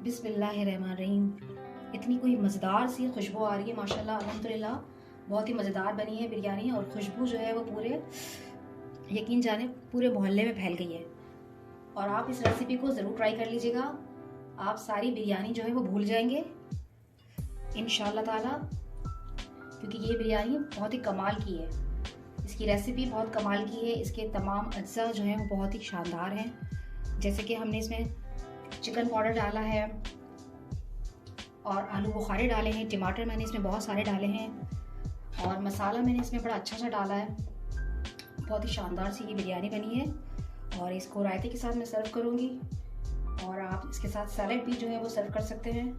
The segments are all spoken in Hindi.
बिस्मिल्लाहिर्रहमानिर्रहीम। इतनी कोई मज़ेदार सी खुशबू आ रही है माशाल्लाह, अल्हम्दुलिल्लाह। बहुत ही मज़ेदार बनी है बिरयानी और खुशबू जो है वो पूरे यकीन जाने पूरे मोहल्ले में फैल गई है। और आप इस रेसिपी को ज़रूर ट्राई कर लीजिएगा। आप सारी बिरयानी जो है वो भूल जाएंगे इंशाल्लाह ताला, क्योंकि ये बिरयानी बहुत ही कमाल की है। इसकी रेसिपी बहुत कमाल की है। इसके तमाम अज्जा जो हैं वो बहुत ही शानदार हैं। जैसे कि हमने इसमें चिकन पाउडर डाला है और आलू बुखारे डाले हैं, टमाटर मैंने इसमें बहुत सारे डाले हैं और मसाला मैंने इसमें बड़ा अच्छा सा डाला है। बहुत ही शानदार सी ये बिरयानी बनी है और इसको रायते के साथ मैं सर्व करूँगी और आप इसके साथ सैलेड भी जो है वो सर्व कर सकते हैं।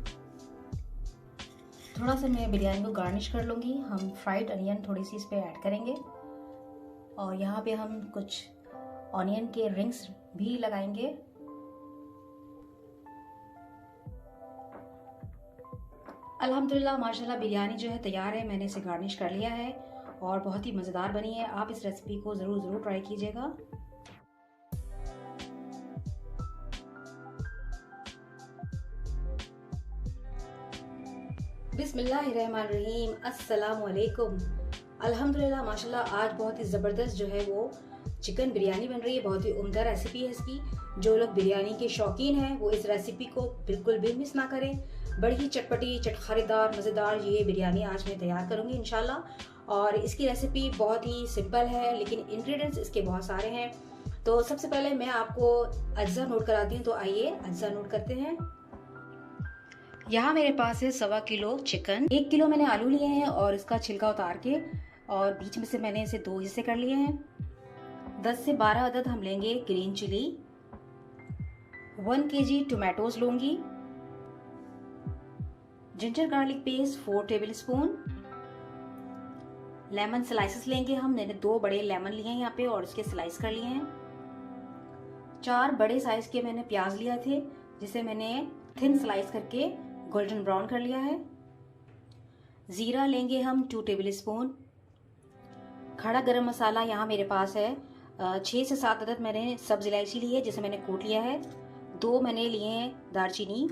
थोड़ा सा मैं बिरयानी को गार्निश कर लूँगी। हम फ्राइड अनियन थोड़ी सी इस पर ऐड करेंगे और यहाँ पे हम कुछ ऑनियन के रिंग्स भी लगाएंगे। अल्हम्दुलिल्लाह माशाल्लाह बिरयानी जो है तैयार है। मैंने इसे गार्निश कर लिया है और बहुत ही मज़ेदार बनी है। आप इस रेसिपी को ज़रूर ट्राई कीजिएगा। बिस्मिल्लाहिर्रहमानिर्रहीम, अस्सलाम वालेकुम। अल्हम्दुलिल्लाह माशाल्लाह आज बहुत ही ज़बरदस्त जो है वो चिकन बिरयानी बन रही है। बहुत ही उम्दा रेसिपी है इसकी। जो लोग बिरयानी के शौकीन हैं वो इस रेसिपी को बिल्कुल भी मिस ना करें। बड़ी ही चटपटी चटखारेदार मज़ेदार ये बिरयानी आज मैं तैयार करूँगी इंशाल्लाह। और इसकी रेसिपी बहुत ही सिंपल है लेकिन इंग्रेडिएंट्स इसके बहुत सारे हैं। तो सबसे पहले मैं आपको अज्जा नोट कराती हूँ। तो आइए अज्जा नोट करते हैं। यहाँ मेरे पास है 1.25 किलो चिकन, 1 किलो मैंने आलू लिए हैं और इसका छिलका उतार के और बीच में से मैंने इसे 2 हिस्से कर लिए हैं। 10 से 12 अदद हम लेंगे ग्रीन चिली, 1 kg टोमेटोज लूंगी, ginger garlic paste 4 table spoon, lemon slices लेंगे हम। मैंने 2 बड़े लेमन लिए हैं यहाँ पे और उसके स्लाइस कर लिए हैं। 4 बड़े साइज के मैंने प्याज लिया थे जिसे मैंने थिन स्लाइस करके गोल्डन ब्राउन कर लिया है। जीरा लेंगे हम 2 टेबल स्पून। खड़ा गरम मसाला यहाँ मेरे पास है 6 से 7 अदद मैंने सब्ज इलायची ली है जिसे मैंने कूट लिया है। 2 मैंने लिए हैं दालचीनी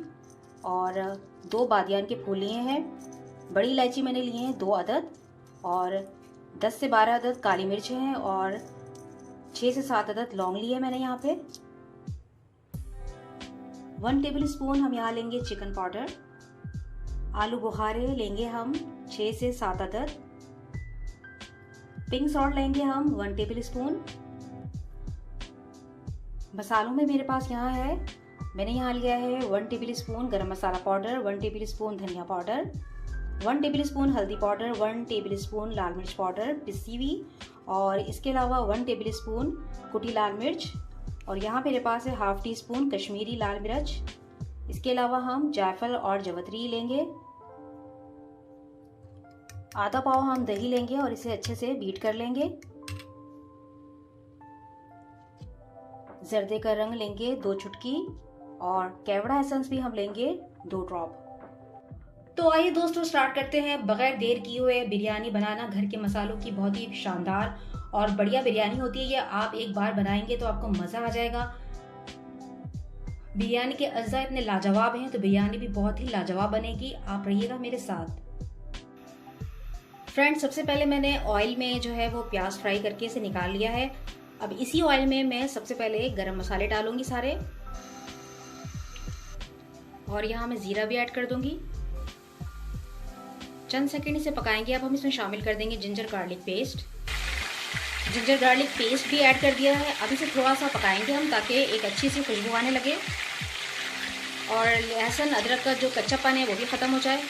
और 2 बादियान के फूल लिए हैं। बड़ी इलायची मैंने लिए हैं 2 अदद और 10 से 12 अदद काली मिर्च हैं और 6 से 7 अदद लौंग लिए मैंने यहाँ पे। 1 टेबल स्पून हम यहाँ लेंगे चिकन पाउडर। आलू बुखारे लेंगे हम 6 से 7 अदद। पिंक सॉल्ट लेंगे हम 1 टेबल स्पून। मसालों में मेरे पास यहाँ है, मैंने यहाँ लिया है 1 टेबल स्पून गरम मसाला पाउडर, 1 टेबल स्पून धनिया पाउडर, 1 टेबल स्पून हल्दी पाउडर, 1 टेबल स्पून लाल मिर्च पाउडर पिसी हुई और इसके अलावा 1 टेबल स्पून कुटी लाल मिर्च और यहाँ मेरे पास है हाफ टी स्पून कश्मीरी लाल मिर्च। इसके अलावा हम जायफल और जवतरी लेंगे। आधा पाव हम दही लेंगे और इसे अच्छे से बीट कर लेंगे। जर्दे का रंग लेंगे 2 चुटकी और केवड़ा एसेंस भी हम लेंगे 2 ड्रॉप। तो आइए दोस्तों स्टार्ट करते हैं। बगैर देर किए हुए बिरयानी बनाना घर के मसालों की बहुत ही शानदार और बढ़िया बिरयानी होती है। ये आप एक बार बनाएंगे तो आपको मजा आ जाएगा। बिरयानी के अज्जा इतने लाजवाब हैं तो बिरयानी भी बहुत ही लाजवाब बनेगी। आप रहिएगा मेरे साथ। फ्रेंड्स सबसे पहले मैंने ऑयल में जो है वो प्याज फ्राई करके इसे निकाल लिया है। अब इसी ऑयल में मैं सबसे पहले गरम मसाले डालूंगी सारे और यहाँ मैं जीरा भी ऐड कर दूंगी। चंद सेकंड इसे पकाएंगे। अब हम इसमें शामिल कर देंगे ginger garlic paste. Ginger garlic paste भी ऐड कर दिया है। अब इसे थोड़ा सा पकाएंगे हम ताकि एक अच्छी सी खुशबू आने लगे और लहसुन अदरक का जो कच्चापन है वो भी ख़त्म हो जाए।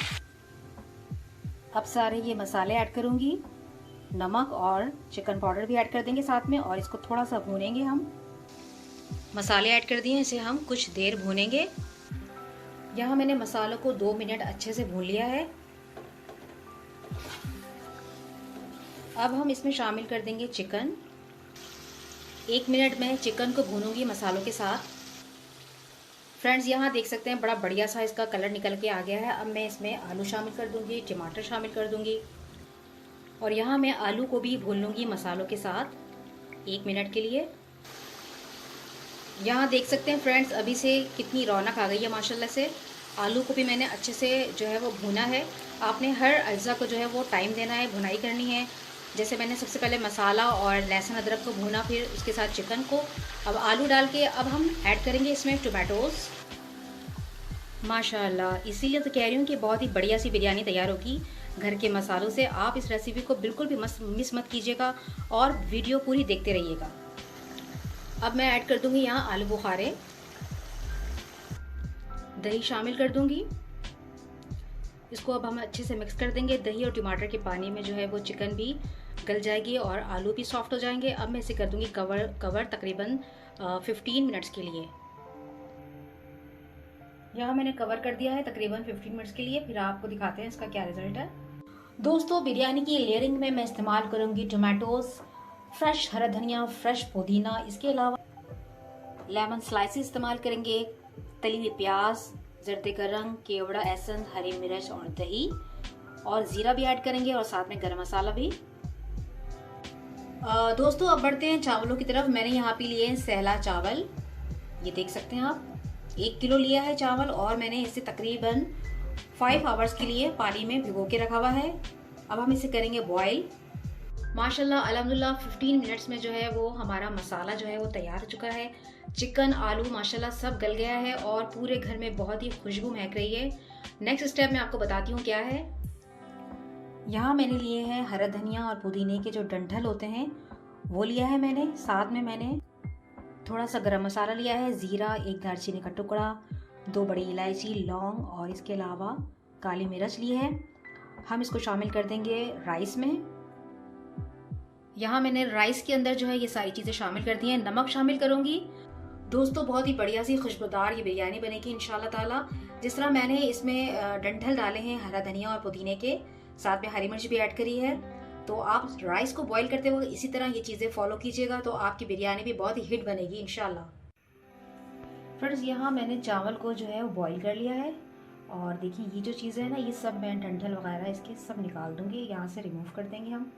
अब सारे ये मसाले ऐड करूँगी, नमक और चिकन पाउडर भी ऐड कर देंगे साथ में और इसको थोड़ा सा भूनेंगे हम। मसाले ऐड कर दिए, इसे हम कुछ देर भूनेंगे। यहाँ मैंने मसालों को 2 मिनट अच्छे से भून लिया है। अब हम इसमें शामिल कर देंगे चिकन। 1 मिनट में चिकन को भूनूंगी मसालों के साथ। फ्रेंड्स यहाँ देख सकते हैं बड़ा बढ़िया सा इसका कलर निकल के आ गया है। अब मैं इसमें आलू शामिल कर दूंगी, टमाटर शामिल कर दूंगी और यहाँ मैं आलू को भी भून लूँगी मसालों के साथ 1 मिनट के लिए। यहाँ देख सकते हैं फ्रेंड्स, अभी से कितनी रौनक आ गई है माशाल्लाह से। आलू को भी मैंने अच्छे से जो है वो भुना है। आपने हर अज्जा को जो है वो टाइम देना है, भुनाई करनी है। जैसे मैंने सबसे पहले मसाला और लहसुन अदरक को भुना, फिर उसके साथ चिकन को। अब आलू डाल के अब हम ऐड करेंगे इसमें टोमेटोज़। माशाल्लाह, इसीलिए तो कह रही हूँ कि बहुत ही बढ़िया सी बिरयानी तैयार होगी घर के मसालों से। आप इस रेसिपी को बिल्कुल भी मिस मत कीजिएगा और वीडियो पूरी देखते रहिएगा। अब मैं ऐड कर दूंगी यहाँ आलू बुखारे, दही शामिल कर दूंगी। इसको अब हम अच्छे से मिक्स कर देंगे। दही और टमाटर के पानी में जो है वो चिकन भी गल जाएगी और आलू भी सॉफ्ट हो जाएंगे। अब मैं इसे कर दूंगी कवर तकरीबन 15 मिनट्स के लिए। यहाँ मैंने कवर कर दिया है तकरीबन 15 मिनट्स के लिए। फिर आपको दिखाते हैं इसका क्या रिजल्ट है। दोस्तों, बिरयानी की लेयरिंग में मैं इस्तेमाल करूंगी टोमेटोज, फ्रेश हरा धनिया, फ्रेश पुदीना। इसके अलावा लेमन स्लाइसेस इस्तेमाल करेंगे, तली हुई प्याज, जर्दे का रंग, केवड़ा एसन, हरी मिर्च और दही, और जीरा भी ऐड करेंगे और साथ में गरम मसाला भी। दोस्तों, अब बढ़ते हैं चावलों की तरफ। मैंने यहाँ पे लिए हैं सहला चावल, ये देख सकते हैं आप। 1 किलो लिया है चावल और मैंने इसे तकरीबन 5 आवर्स के लिए पानी में भिगो के रखा हुआ है। अब हम इसे करेंगे बॉईल। माशाल्लाह अल्हम्दुलिल्लाह 15 मिनट्स में जो है वो हमारा मसाला जो है वो तैयार हो चुका है। चिकन, आलू माशाल्लाह सब गल गया है और पूरे घर में बहुत ही खुशबू महक रही है। नेक्स्ट स्टेप मैं आपको बताती हूँ क्या है। यहाँ मैंने लिए हैं हरा धनिया और पुदीने के जो डंठल होते हैं वो लिया है मैंने। साथ में मैंने थोड़ा सा गरम मसाला लिया है, ज़ीरा, 1 दालचीनी का टुकड़ा, 2 बड़ी इलायची, लौंग और इसके अलावा काली मिर्च ली है। हम इसको शामिल कर देंगे राइस में। यहाँ मैंने राइस के अंदर जो है ये सारी चीज़ें शामिल कर दी हैं। नमक शामिल करूँगी। दोस्तों, बहुत ही बढ़िया सी खुशबूदार ये बिरयानी बनेगी इंशाल्लाह ताला। जिस तरह मैंने इसमें डंठल डाले हैं हरा धनिया और पुदीने के, साथ में हरी मिर्च भी ऐड करी है, तो आप राइस को बॉईल करते हुए इसी तरह ये चीज़ें फॉलो कीजिएगा तो आपकी बिरयानी भी बहुत ही हिट बनेगी इंशाल्लाह। फ्रेंड्स, यहाँ मैंने चावल को जो है वो बॉईल कर लिया है और देखिए ये जो चीज़ें हैं ना, ये सब मैं डंठल वगैरह इसके सब निकाल दूंगी, यहाँ से रिमूव कर देंगे हम।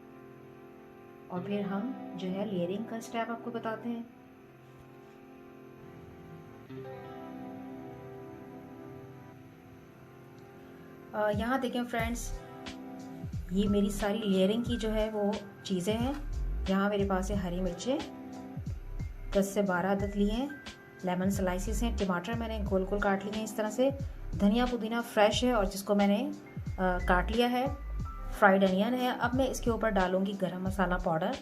और फिर हम जो है लेयरिंग का स्टेप आपको बताते हैं। यहाँ देखें फ्रेंड्स, ये मेरी सारी लेयरिंग की जो है वो चीज़ें हैं। यहाँ मेरे पास है हरी मिर्चें 10 से 12 अदद लिए हैं, लेमन स्लाइसेस हैं, टमाटर मैंने गोल गोल काट लिए हैं इस तरह से, धनिया पुदीना फ्रेश है और जिसको मैंने काट लिया है, फ्राइड अनियन है। अब मैं इसके ऊपर डालूंगी गरम मसाला पाउडर।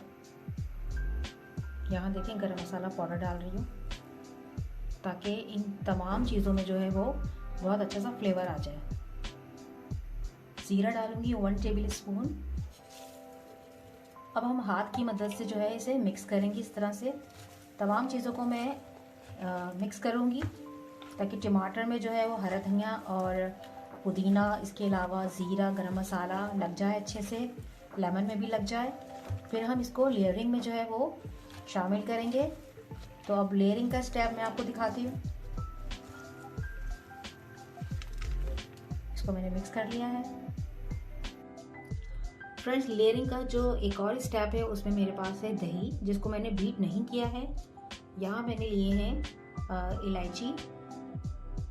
यहाँ देखें गरम मसाला पाउडर डाल रही हूँ ताकि इन तमाम चीज़ों में जो है वो बहुत अच्छा सा फ्लेवर आ जाए। जीरा डालूंगी 1 टेबल स्पून। अब हम हाथ की मदद से जो है इसे मिक्स करेंगे इस तरह से। तमाम चीज़ों को मैं मिक्स करूंगी ताकि टमाटर में जो है वो हरा धनिया और पुदीना, इसके अलावा ज़ीरा, गरम मसाला लग जाए अच्छे से, लेमन में भी लग जाए। फिर हम इसको लेयरिंग में जो है वो शामिल करेंगे। तो अब लेयरिंग का स्टेप मैं आपको दिखाती हूँ। इसको मैंने मिक्स कर लिया है। फ्रेंड्स, लेयरिंग का जो एक और स्टेप है उसमें मेरे पास है दही, जिसको मैंने बीट नहीं किया है। यहाँ मैंने लिए हैं इलायची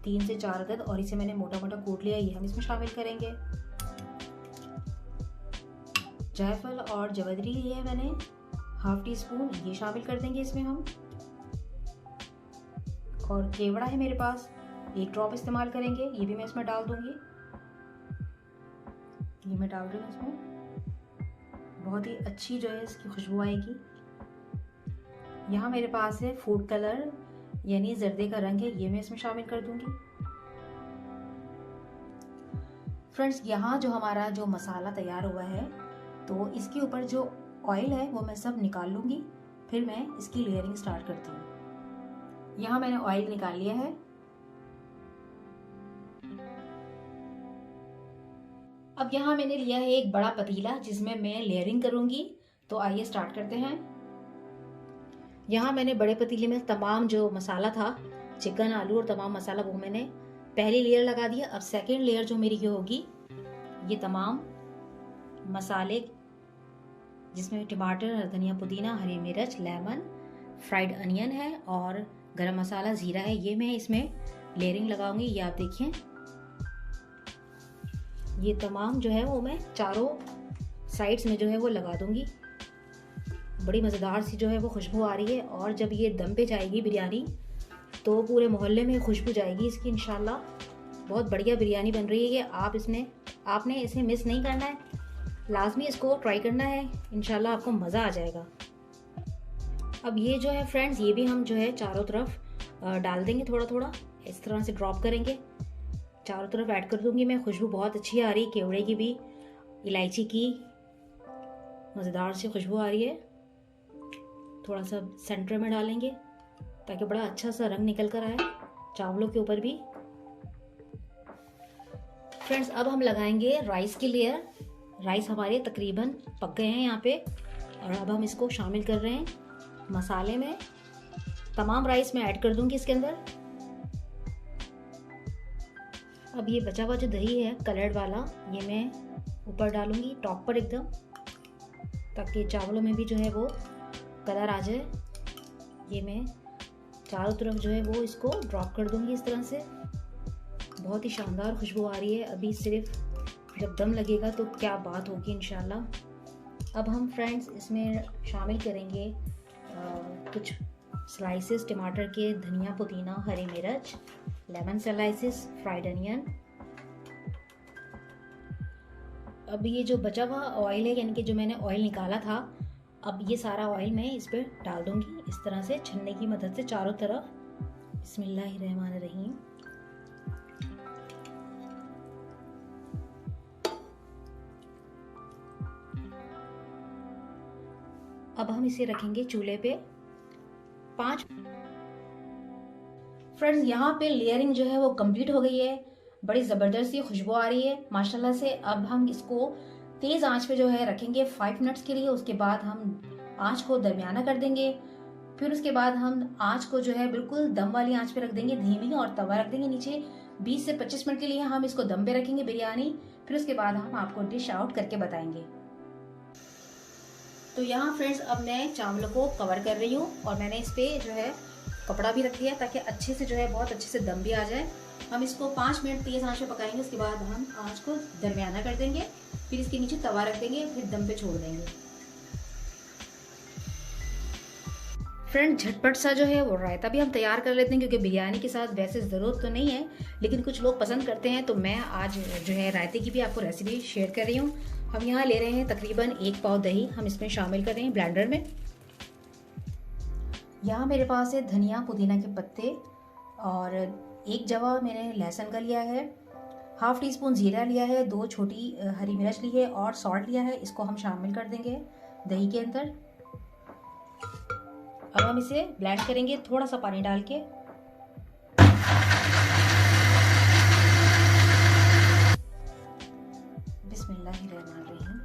3 से 4 अदद और इसे मैंने मोटा मोटा कूट लिया, ये हम इसमें शामिल करेंगे। जायफल और जवैत्री लिए है मैंने 1/2 टीस्पून, ये शामिल कर देंगे इसमें हम। और केवड़ा है मेरे पास, 1 ड्रॉप इस्तेमाल करेंगे, ये भी मैं इसमें डाल दूंगी। ये मैं डाल रही हूँ इसमें, बहुत ही अच्छी जो है इसकी खुशबू आएगी। यहाँ मेरे पास है फूड कलर यानी जर्दे का रंग है, ये मैं इसमें शामिल कर दूंगी। फ्रेंड्स, यहाँ जो हमारा जो मसाला तैयार हुआ है तो इसके ऊपर जो ऑयल है वो मैं सब निकाल लूँगी, फिर मैं इसकी लेयरिंग स्टार्ट करती हूँ। यहाँ मैंने ऑयल निकाल लिया है। अब यहाँ मैंने लिया है एक बड़ा पतीला जिसमें मैं लेयरिंग करूँगी, तो आइए स्टार्ट करते हैं। यहाँ मैंने बड़े पतीले में तमाम जो मसाला था, चिकन, आलू और तमाम मसाला, वो मैंने पहली लेयर लगा दिया। अब सेकेंड लेयर जो मेरी ये होगी, ये तमाम मसाले जिसमें टमाटर, धनिया, पुदीना, हरी मिर्च, लेमन, फ्राइड अनियन है और गरम मसाला, ज़ीरा है, ये मैं इसमें लेयरिंग लगाऊंगी। ये आप देखिए, ये तमाम जो है वो मैं चारों साइड्स में जो है वो लगा दूंगी। बड़ी मज़ेदार सी जो है वो खुशबू आ रही है, और जब ये दम पे जाएगी बिरयानी तो पूरे मोहल्ले में खुशबू जाएगी इसकी इंशाल्लाह। बहुत बढ़िया बिरयानी बन रही है ये। आपने इसे मिस नहीं करना है, लाजमी इसको ट्राई करना है, इंशाल्लाह आपको मज़ा आ जाएगा। अब ये जो है फ्रेंड्स, ये भी हम जो है चारों तरफ डाल देंगे, थोड़ा थोड़ा इस तरह से ड्रॉप करेंगे, चारों तरफ ऐड कर दूंगी मैं। खुशबू बहुत अच्छी आ रही है, केवड़े की भी, इलायची की, मज़ेदार सी खुशबू आ रही है। थोड़ा सा सेंटर में डालेंगे ताकि बड़ा अच्छा सा रंग निकल कर आए चावलों के ऊपर भी। फ्रेंड्स, अब हम लगाएंगे राइस की लेयर। राइस हमारे तकरीबन पक गए हैं यहाँ पे, और अब हम इसको शामिल कर रहे हैं मसाले में। तमाम राइस मैं ऐड कर दूंगी इसके अंदर। अब ये बचा हुआ जो दही है कलर्ड वाला, ये मैं ऊपर डालूंगी टॉप पर एकदम, ताकि चावलों में भी जो है वो कलर आ जाए। ये मैं चारों तरफ जो है वो इसको ड्रॉप कर दूंगी इस तरह से। बहुत ही शानदार खुशबू आ रही है। अभी सिर्फ जब दम लगेगा तो क्या बात होगी इंशाल्लाह। अब हम फ्रेंड्स इसमें शामिल करेंगे कुछ स्लाइसेस टमाटर के, धनिया, पुदीना, हरी मिर्च, लेमन स्लाइसेस, फ्राइड अनियन। अब ये जो बचा हुआ ऑयल है, यानी कि जो मैंने ऑयल निकाला था, अब ये सारा ऑयल मैं इस पर डाल दूंगी इस तरह से छन्ने की मदद से चारों तरफ। बिस्मिल्लाहिर्रहमानिर्रहीम। अब हम इसे रखेंगे चूल्हे पे 5। फ्रेंड्स, यहाँ पे लेयरिंग जो है वो कंप्लीट हो गई है। बड़ी ज़बरदस्त सी खुशबू आ रही है माशाल्लाह से। अब हम इसको तेज़ आंच पे जो है रखेंगे 5 मिनट्स के लिए। उसके बाद हम आंच को दरमियाना कर देंगे। फिर उसके बाद हम आंच को जो है बिल्कुल दम वाली आंच पे रख देंगे, धीमी, और तवा रख देंगे नीचे। 20 से 25 मिनट के लिए हम इसको दम पे रखेंगे बिरयानी। फिर उसके बाद हम आपको डिश आउट करके बताएंगे। तो यहाँ फ्रेंड्स, अब मैं चावलों को कवर कर रही हूँ, और मैंने इस पे जो है कपड़ा भी रख दिया ताकि अच्छे से जो है बहुत अच्छे से दम भी आ जाए। हम इसको 5 मिनट तेज़ आंच पे पकाएंगे। उसके बाद हम आंच को दरमियाना कर देंगे, फिर इसके नीचे तवा रख देंगे, फिर दम पे छोड़ देंगे। फ्रेंड, झटपट सा जो है वो रायता भी हम तैयार कर लेते हैं, क्योंकि बिरयानी के साथ वैसे ज़रूरत तो नहीं है, लेकिन कुछ लोग पसंद करते हैं, तो मैं आज जो है रायते की भी आपको रेसिपी शेयर कर रही हूँ। हम यहाँ ले रहे हैं तकरीबन 1 पाव दही, हम इसमें शामिल कर रहे हैं ब्लेंडर में। यहाँ मेरे पास है धनिया, पुदीना के पत्ते, और 1 जवा मैंने लहसुन का लिया है, हाफ टी स्पून ज़ीरा लिया है, 2 छोटी हरी मिर्च ली है, और सॉल्ट लिया है। इसको हम शामिल कर देंगे दही के अंदर। अब हम इसे ब्लेंड करेंगे थोड़ा सा पानी डाल के। बिस्मिल्लाहिर्रहमानिर्रहीम।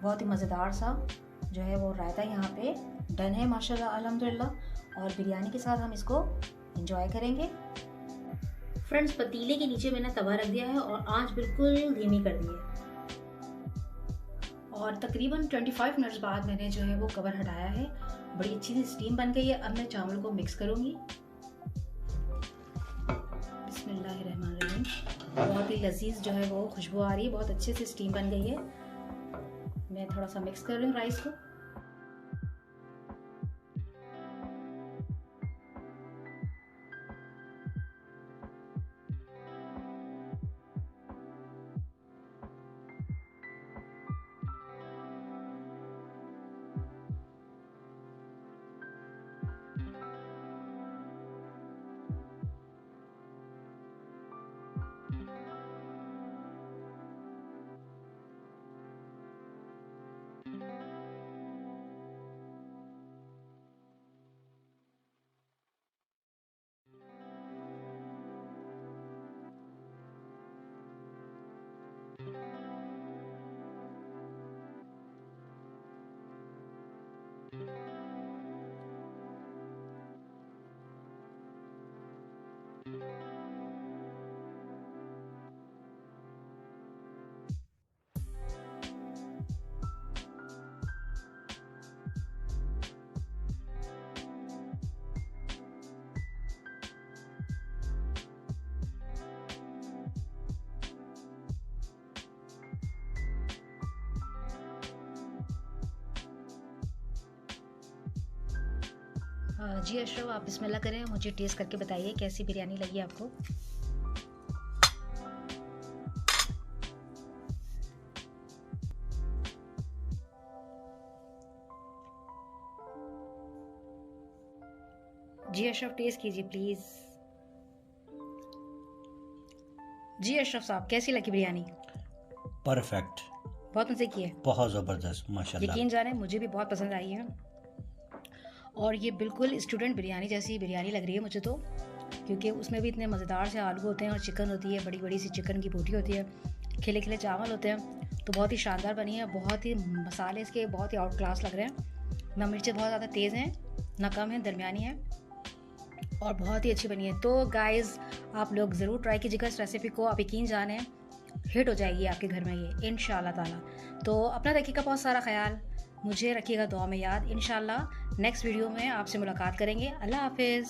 बहुत ही मज़ेदार सा जो है वो रायता यहाँ पे डन है माशाल्लाह अल्हम्दुलिल्लाह, और बिरयानी के साथ हम इसको एंजॉय करेंगे। फ्रेंड्स, पतीले के नीचे मैंने तवा रख दिया है और आंच बिल्कुल धीमी कर दी है, और तकरीबन 25 मिनट्स बाद मैंने जो है वो कवर हटाया है। बड़ी अच्छी सी स्टीम बन गई है। अब मैं चावल को मिक्स करूंगी। बिस्मिल्लाहिर्रहमानिर्रहीम। बहुत ही लजीज जो है वो खुशबू आ रही है, बहुत अच्छे से स्टीम बन गई है। मैं थोड़ा सा मिक्स कर रही हूँ राइस को। जी अशरफ, आप बिस्मिल्लाह करें, मुझे टेस्ट करके बताइए कैसी बिरयानी लगी आपको। जी अशरफ, टेस्ट कीजिए प्लीज़। जी अशरफ साहब, कैसी लगी बिरयानी? परफेक्ट, बहुत मज़े की है, बहुत ज़बरदस्त, माशाल्लाह। यकीन जाने मुझे भी बहुत पसंद आई है। और ये बिल्कुल स्टूडेंट बिरयानी जैसी बिरयानी लग रही है मुझे तो, क्योंकि उसमें भी इतने मज़ेदार से आलू होते हैं और चिकन होती है, बड़ी बड़ी सी चिकन की बोटी होती है, खिले खिले चावल होते हैं, तो बहुत ही शानदार बनी है। बहुत ही मसाले इसके बहुत ही आउट क्लास लग रहे हैं, ना मिर्चें बहुत ज़्यादा तेज़ हैं ना कम है, दरमियानी है, और बहुत ही अच्छी बनी है। तो गाइज़, आप लोग ज़रूर ट्राई कीजिएगा इस रेसिपी को, आप यकीन जाने हिट हो जाएगी आपके घर में ये इंशाल्लाह ताला। तो अपना रखिएगा बहुत सारा ख्याल, मुझे रखिएगा दुआ में याद। इंशाल्लाह नेक्स्ट वीडियो में आपसे मुलाकात करेंगे। अल्लाह हाफिज़।